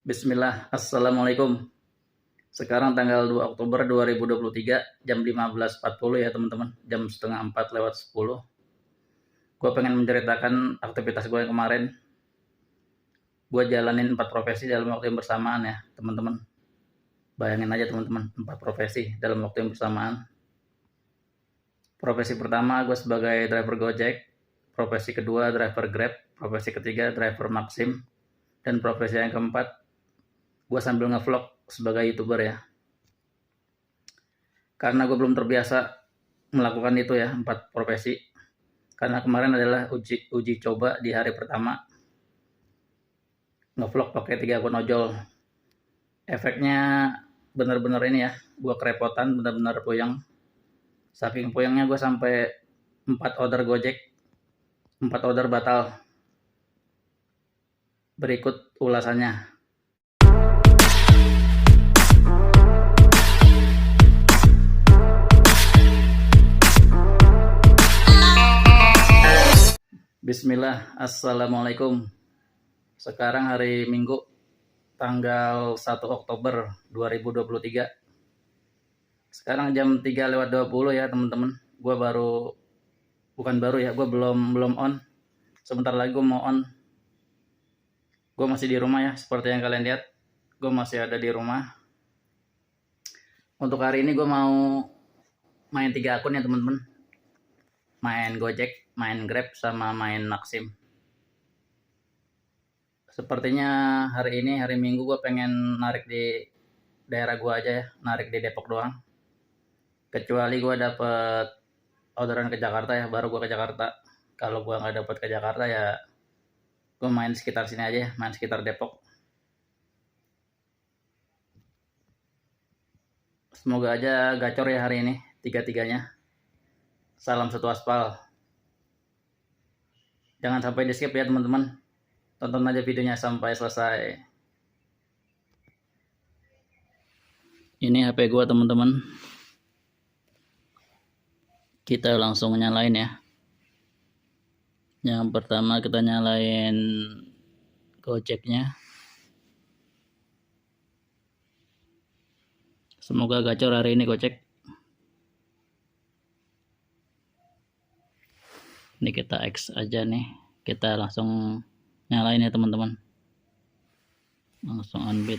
Bismillah, Assalamualaikum. Sekarang tanggal 2 Oktober 2023, jam 15.40 ya teman-teman, jam setengah 4 lewat 10. Gue pengen menceritakan aktivitas gue yang kemarin. Gue jalanin 4 profesi dalam waktu yang bersamaan ya teman-teman. Bayangin aja teman-teman, 4 profesi dalam waktu yang bersamaan. Profesi pertama gue sebagai driver Gojek, profesi kedua driver Grab, profesi ketiga driver Maxim, dan profesi yang keempat gue sambil ngevlog sebagai YouTuber ya. Karena gue belum terbiasa melakukan itu ya, 4 profesi. Karena kemarin adalah uji coba di hari pertama ngevlog pakai 3 akun ojol. Efeknya bener-bener ini ya, gue kerepotan, bener-bener puyeng. Saking puyengnya gue sampai 4 order Gojek, 4 order batal. Berikut ulasannya. Bismillah, Assalamualaikum. Sekarang hari Minggu, tanggal 1 Oktober 2023. Sekarang jam 3 lewat 20 ya teman-teman. Gue belum on. Sebentar lagi gue mau on. Gue masih di rumah ya, seperti yang kalian lihat. Gue masih ada di rumah. Untuk hari ini gue mau main 3 akun ya teman-teman. Main Gojek, main Grab, sama main Maxim. Sepertinya hari ini, hari Minggu, gue pengen narik di daerah gue aja ya, narik di Depok doang. Kecuali gue dapet orderan ke Jakarta ya, baru gue ke Jakarta. Kalau gue nggak dapet ke Jakarta ya, gue main sekitar sini aja ya, main sekitar Depok. Semoga aja gacor ya hari ini, 3-3-nya. Salam satu aspal. Jangan sampai di skip ya teman-teman. Tonton aja videonya sampai selesai. Ini HP gua teman-teman. Kita langsung nyalain ya. Yang pertama kita nyalain Gojeknya. Semoga gacor hari ini Gojek. Ini kita X aja nih, kita langsung nyalain ya teman-teman, langsung on bid.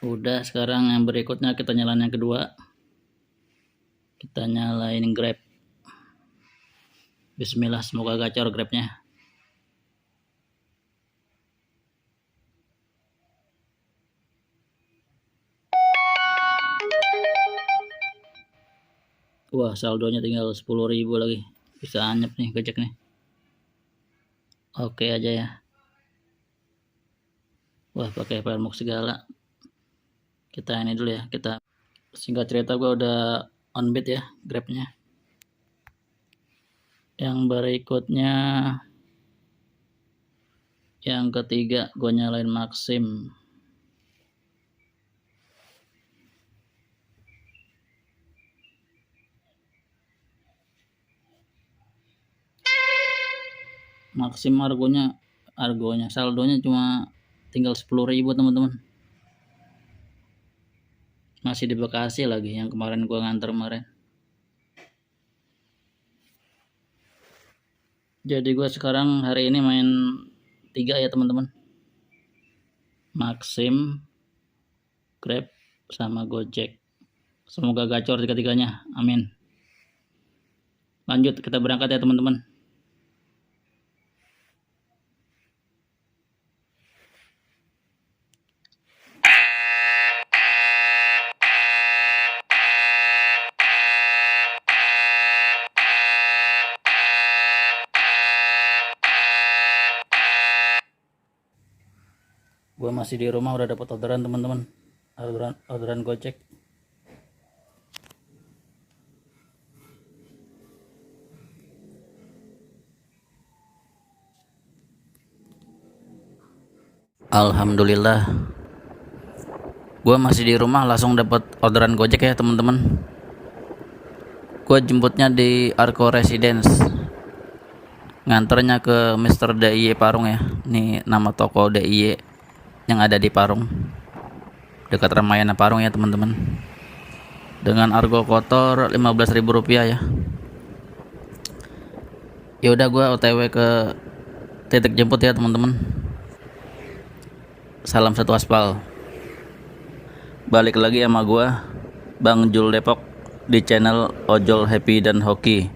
Udah, sekarang yang berikutnya kita nyalain yang kedua, kita nyalain Grab. Bismillah, semoga gacor Grabnya. Wah, saldonya tinggal 10.000 lagi. Bisa anyep nih Gojek nih. Oke aja ya. Wah, pakai permuk segala. Kita ini dulu ya. Kita singkat cerita, gue udah on bid ya Grabnya. Yang berikutnya, yang ketiga, gue nyalain Maxim. Maxim argonya saldonya cuma tinggal 10.000 teman-teman. Masih di Bekasi lagi, yang kemarin gua nganter kemarin. Jadi gua sekarang hari ini main 3 ya teman-teman. Maxim, Grab, sama Gojek. Semoga gacor 3-3-nya. Amin. Lanjut, kita berangkat ya teman-teman. Gue masih di rumah, udah dapat orderan teman-teman, orderan Gojek. Alhamdulillah, gue masih di rumah, langsung dapat orderan Gojek ya teman-teman. Gue jemputnya di Arco Residence. nganternya ke Mr. DIY Parung ya. Ini nama toko DIY yang ada di Parung, dekat Ramayana Parung ya teman-teman. Dengan argo kotor Rp15.000 ya. Ya udah, gua OTW ke titik jemput ya teman-teman. Salam satu aspal. Balik lagi sama gua, Bang Jul Depok, di channel Ojol Happy dan Hoki.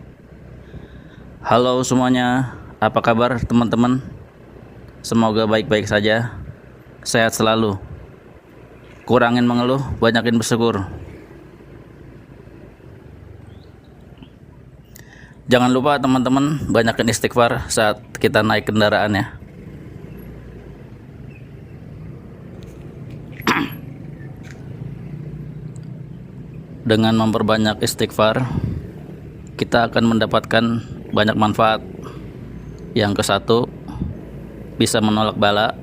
Halo semuanya, apa kabar teman-teman? Semoga baik-baik saja, sehat selalu. Kurangin mengeluh, banyakin bersyukur. Jangan lupa teman-teman, banyakin istighfar saat kita naik kendaraan ya. Dengan memperbanyak istighfar, kita akan mendapatkan banyak manfaat. Yang ke-1, bisa menolak bala,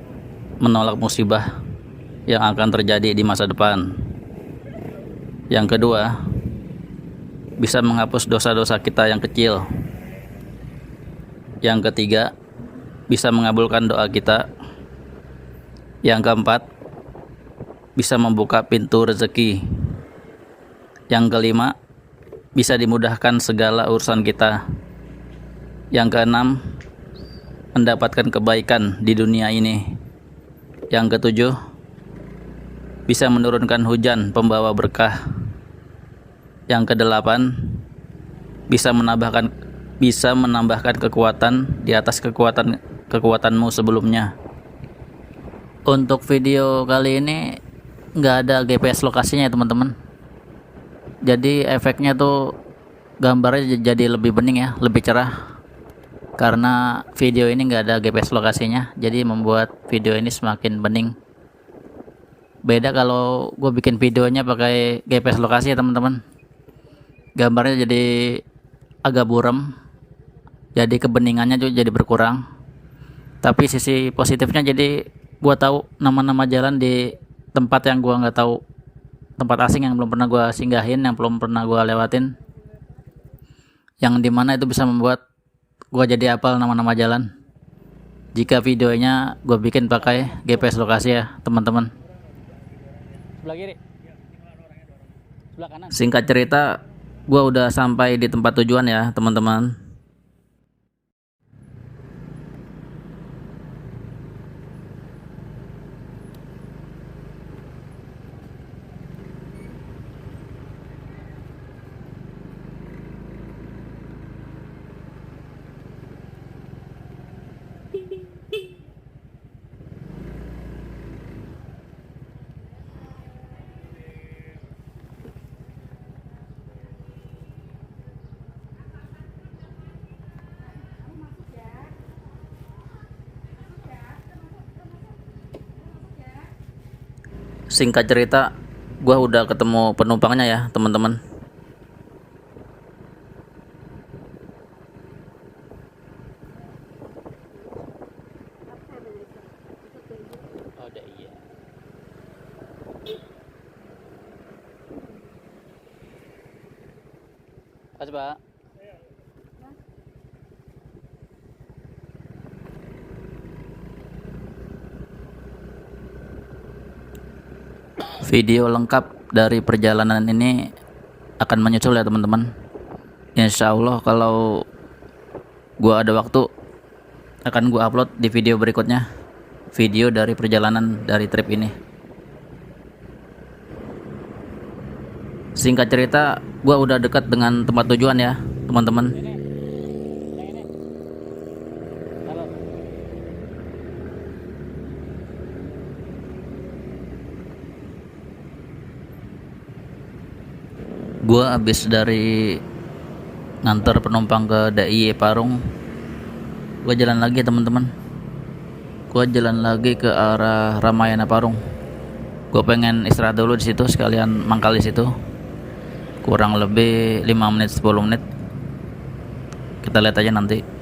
menolak musibah yang akan terjadi di masa depan. Yang kedua, bisa menghapus dosa-dosa kita yang kecil. Yang ketiga, bisa mengabulkan doa kita. Yang keempat, bisa membuka pintu rezeki. Yang kelima, bisa dimudahkan segala urusan kita. Yang keenam, mendapatkan kebaikan di dunia ini. Yang ketujuh, bisa menurunkan hujan pembawa berkah. Yang kedelapan, bisa menambahkan kekuatan di atas kekuatanmu sebelumnya. Untuk video kali ini nggak ada GPS lokasinya ya teman-teman. Jadi efeknya tuh gambarnya jadi lebih bening ya, lebih cerah. Karena video ini nggak ada GPS lokasinya, jadi membuat video ini semakin bening. Beda kalau gue bikin videonya pakai GPS lokasi ya teman-teman. Gambarnya jadi agak buram, jadi kebeningannya juga jadi berkurang. Tapi sisi positifnya, jadi gua tahu nama-nama jalan di tempat yang gua nggak tahu, tempat asing yang belum pernah gua singgahin, yang belum pernah gua lewatin, yang dimana itu bisa membuat gua jadi hafal nama-nama jalan jika videonya gua bikin pakai GPS lokasi ya teman-teman. Sebelah kiri, sebelah kanan. Singkat cerita, gua udah sampai di tempat tujuan ya teman-teman. Singkat cerita, gua udah ketemu penumpangnya ya teman-teman. Makasih Pak. Video lengkap dari perjalanan ini akan menyusul ya teman-teman. Insya Allah kalau gua ada waktu akan gua upload di video berikutnya, video dari perjalanan dari trip ini. Singkat cerita, gua udah dekat dengan tempat tujuan ya teman-teman. Gua habis dari nganter penumpang ke DIY Parung, gua jalan lagi teman-teman. Gua jalan lagi ke arah Ramayana Parung. Gua pengen istirahat dulu di situ, sekalian mangkal di situ. Kurang lebih 5 menit 10 menit. Kita lihat aja nanti.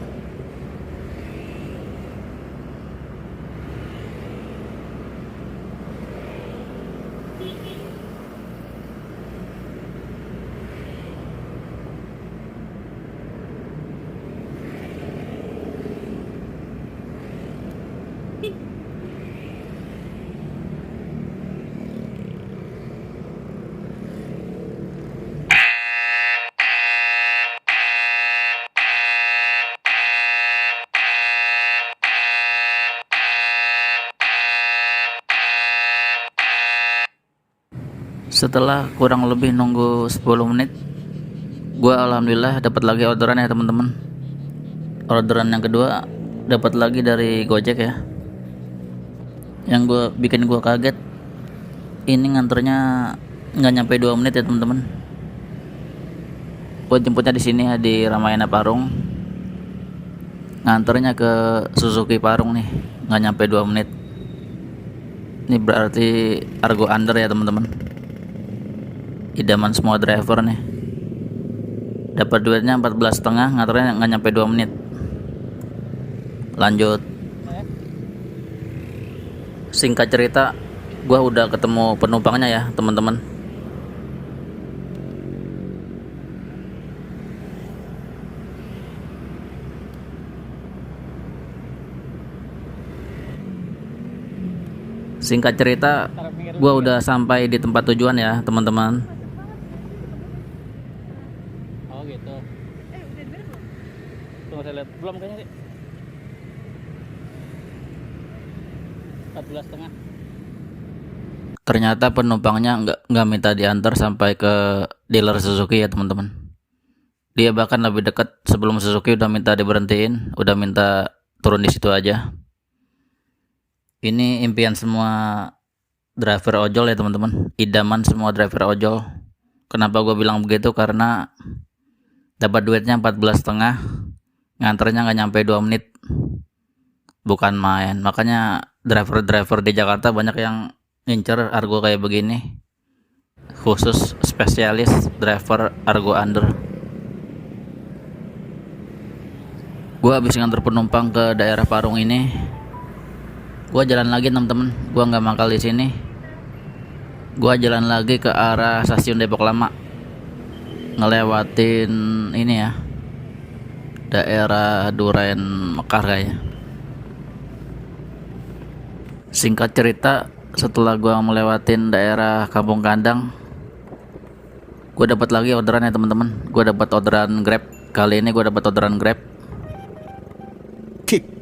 Setelah kurang lebih nunggu 10 menit, gua alhamdulillah dapat lagi orderan ya teman-teman. Orderan yang kedua dapat lagi dari Gojek ya. Yang bikin gua kaget, ini nganternya nggak nyampe 2 menit ya teman-teman. Gua jemputnya di sini ya, di Ramayana Parung. Nganternya ke Suzuki Parung nih, nggak nyampe 2 menit. Ini berarti Argo Under ya teman-teman. Idaman semua driver nih. Dapat duitnya 14,5, nganternya nggak nyampe 2 menit. Lanjut. Singkat cerita, gua udah ketemu penumpangnya ya teman-teman. Singkat cerita, gua udah sampai di tempat tujuan ya teman-teman. Oh gitu. Tunggu saya lihat. Belum kayaknya sih. 14,5. Ternyata penumpangnya nggak minta diantar sampai ke dealer Suzuki ya teman-teman. Dia bahkan lebih dekat, sebelum Suzuki udah minta diberhentiin, udah minta turun di situ aja. Ini impian semua driver ojol ya teman-teman, idaman semua driver ojol. Kenapa gue bilang begitu? Karena dapat duitnya 14,5, nganternya nggak nyampe 2 menit, bukan main. Makanya driver-driver di Jakarta banyak yang ngincer Argo kayak begini, khusus spesialis driver Argo Under. Gue habis nganter penumpang ke daerah Parung ini. Gua jalan lagi teman-teman, gua nggak mangkal di sini. Gua jalan lagi ke arah stasiun Depok Lama, ngelewatin ini ya, daerah Duren Mekar kayaknya. Singkat cerita, setelah gua melewatin daerah Kampung Kandang, gua dapat lagi orderan ya teman-teman. Gua dapat orderan Grab. Kali ini gua dapat orderan Grab. Kick.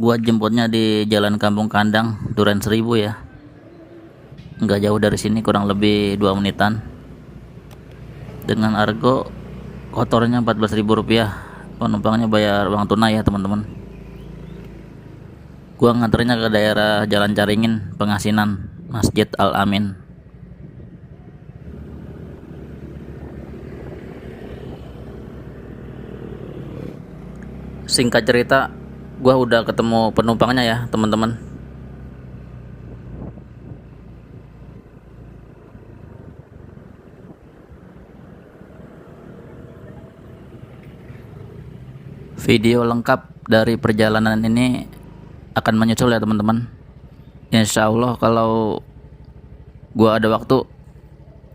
Gua jemputnya di Jalan Kampung Kandang, Duren 1000 ya. Nggak jauh dari sini, kurang lebih 2 menitan. Dengan Argo kotornya Rp14.000. Penumpangnya bayar uang tunai ya teman-teman. Gua nganternya ke daerah Jalan Caringin, Pengasinan, Masjid Al Amin. Singkat cerita, gua udah ketemu penumpangnya ya teman-teman. Video lengkap dari perjalanan ini akan menyusul ya teman-teman. Insya Allah kalau gua ada waktu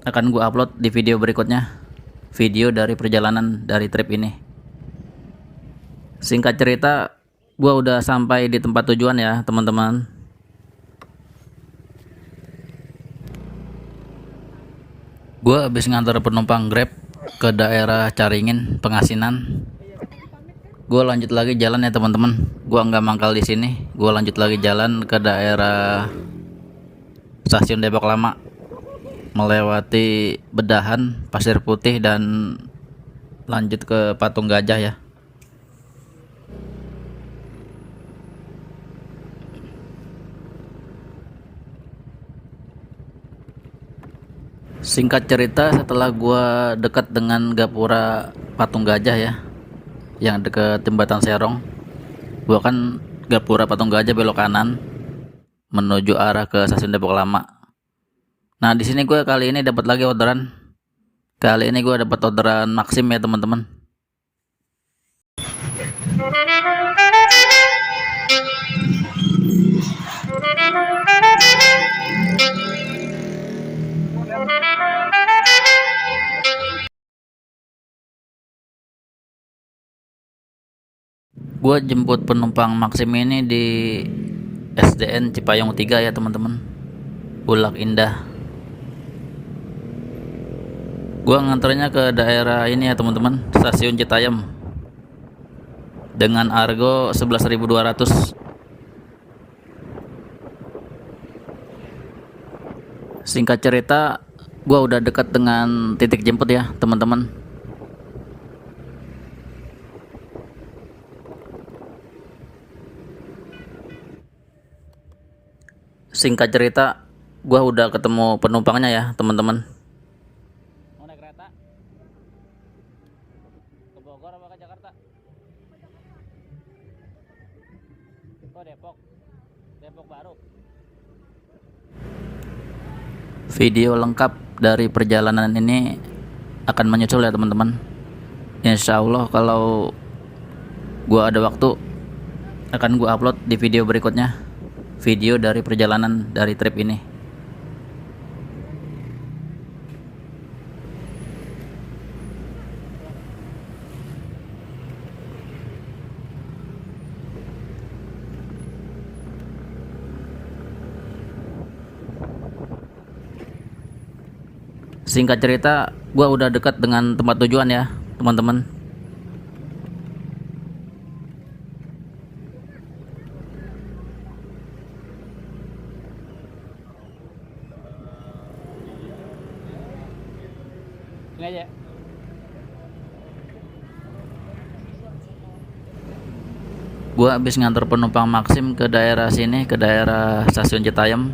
akan gua upload di video berikutnya, video dari perjalanan dari trip ini. Singkat cerita, gua udah sampai di tempat tujuan ya teman-teman. Gua habis ngantar penumpang Grab ke daerah Caringin, Pengasinan. Gua lanjut lagi jalan ya teman-teman. Gua nggak mangkal di sini. Gua lanjut lagi jalan ke daerah stasiun Depok Lama, melewati Bedahan, Pasir Putih, dan lanjut ke Patung Gajah ya. Singkat cerita, setelah gua dekat dengan gapura Patung Gajah ya, yang dekat jembatan Serong, gua kan gapura Patung Gajah belok kanan menuju arah ke stasiun Depok Lama. Nah, di sini gua kali ini dapat lagi orderan. Kali ini gua dapat orderan Maxim ya teman-teman. Gua jemput penumpang Maxim ini di SDN Cipayung 3 ya teman-teman, Bulak Indah. Gua nganternya ke daerah ini ya teman-teman, stasiun Citayam, dengan argo 11.200. Singkat cerita, gua udah dekat dengan titik jemput ya teman-teman. Singkat cerita, gua udah ketemu penumpangnya ya teman-teman. Mau naik kereta? Ke Bogor apa ke Jakarta? Oh, Depok. Depok baru. Video lengkap dari perjalanan ini akan menyusul ya teman-teman. Insya Allah kalau gua ada waktu akan gua upload di video berikutnya, video dari perjalanan dari trip ini. Singkat cerita, gua udah dekat dengan tempat tujuan ya teman-teman. Ini aja. Gua habis ngantar penumpang Maxim ke daerah sini, ke daerah stasiun Citayam.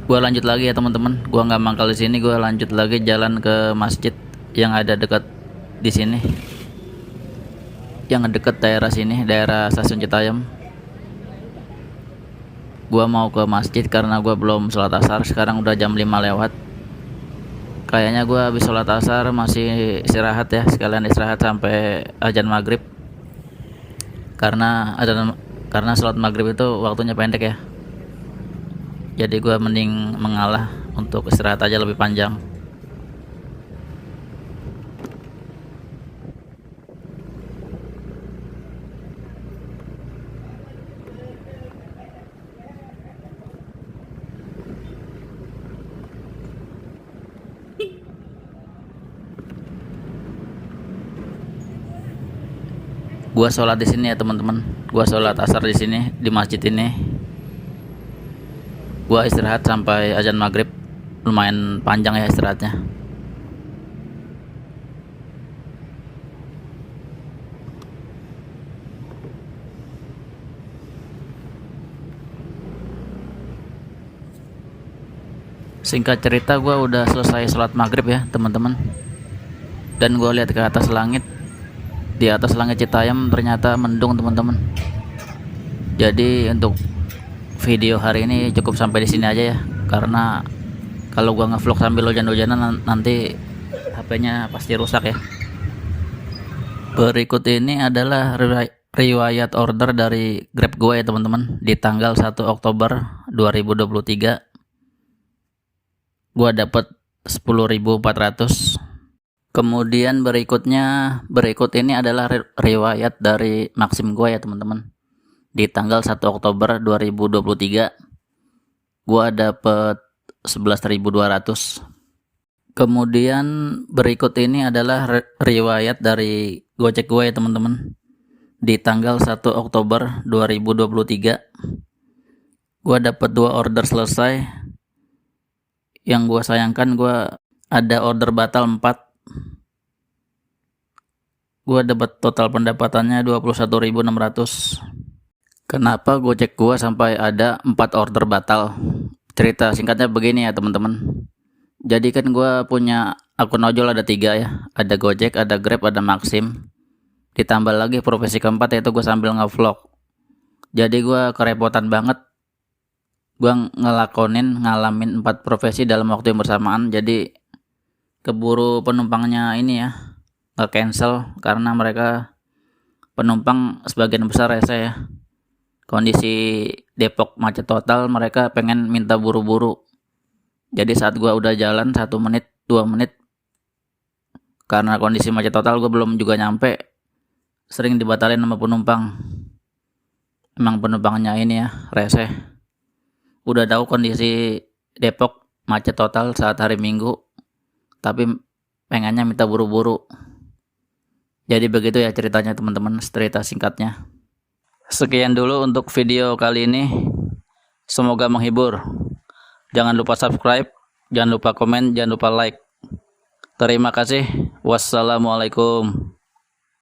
Gua lanjut lagi ya teman-teman. Gua nggak mangkal di sini, gua lanjut lagi jalan ke masjid yang ada dekat di sini, yang dekat daerah sini, daerah stasiun Citayam. Gua mau ke masjid karena gua belum sholat asar. Sekarang udah jam 5 lewat. Kayaknya gua habis sholat asar masih istirahat ya, sekalian istirahat sampai azan maghrib. Karena sholat maghrib itu waktunya pendek ya. Jadi gue mending mengalah untuk istirahat aja lebih panjang. Gue sholat di sini ya teman-teman. Gue sholat asar di sini, di masjid ini. Gua istirahat sampai azan maghrib, lumayan panjang ya istirahatnya. Singkat cerita, gua udah selesai sholat maghrib ya teman-teman, dan gua lihat ke atas langit. Di atas langit Citayam ternyata mendung teman-teman. Jadi untuk video hari ini cukup sampai di sini aja ya, karena kalau gua ngevlog sambil hujan-hujanan nanti HP-nya pasti rusak ya. Berikut ini adalah riwayat order dari Grab gua ya teman-teman. Di tanggal 1 Oktober 2023 gua dapat 10.400. Kemudian berikut ini adalah riwayat dari Maxim gua ya teman-teman. Di tanggal 1 Oktober 2023 gua dapet 11.200. Kemudian berikut ini adalah riwayat dari Gojek gue ya teman-teman. Di tanggal 1 Oktober 2023 gua dapet 2 order selesai. Yang gua sayangkan, gua ada order batal 4. Gua dapat total pendapatannya 21.600. Kenapa Gojek gua sampai ada 4 order batal? Cerita singkatnya begini ya teman-teman. Jadi kan gua punya akun ojol ada 3 ya. Ada Gojek, ada Grab, ada Maxim. Ditambah lagi profesi keempat yaitu gua sambil ngevlog. Jadi gua kerepotan banget. Gua ngalamin 4 profesi dalam waktu yang bersamaan. Jadi keburu penumpangnya ini ya nge-cancel karena mereka penumpang sebagian besar rese ya. Kondisi Depok macet total, mereka pengen minta buru-buru. Jadi saat gua udah jalan 1 menit, 2 menit, karena kondisi macet total gua belum juga nyampe, sering dibatalin sama penumpang. Emang penumpangnya ini ya, rese. Udah tahu kondisi Depok macet total saat hari Minggu, tapi pengennya minta buru-buru. Jadi begitu ya ceritanya teman-teman, cerita singkatnya. Sekian dulu untuk video kali ini. Semoga menghibur. Jangan lupa subscribe, jangan lupa komen, jangan lupa like. Terima kasih. Wassalamualaikum.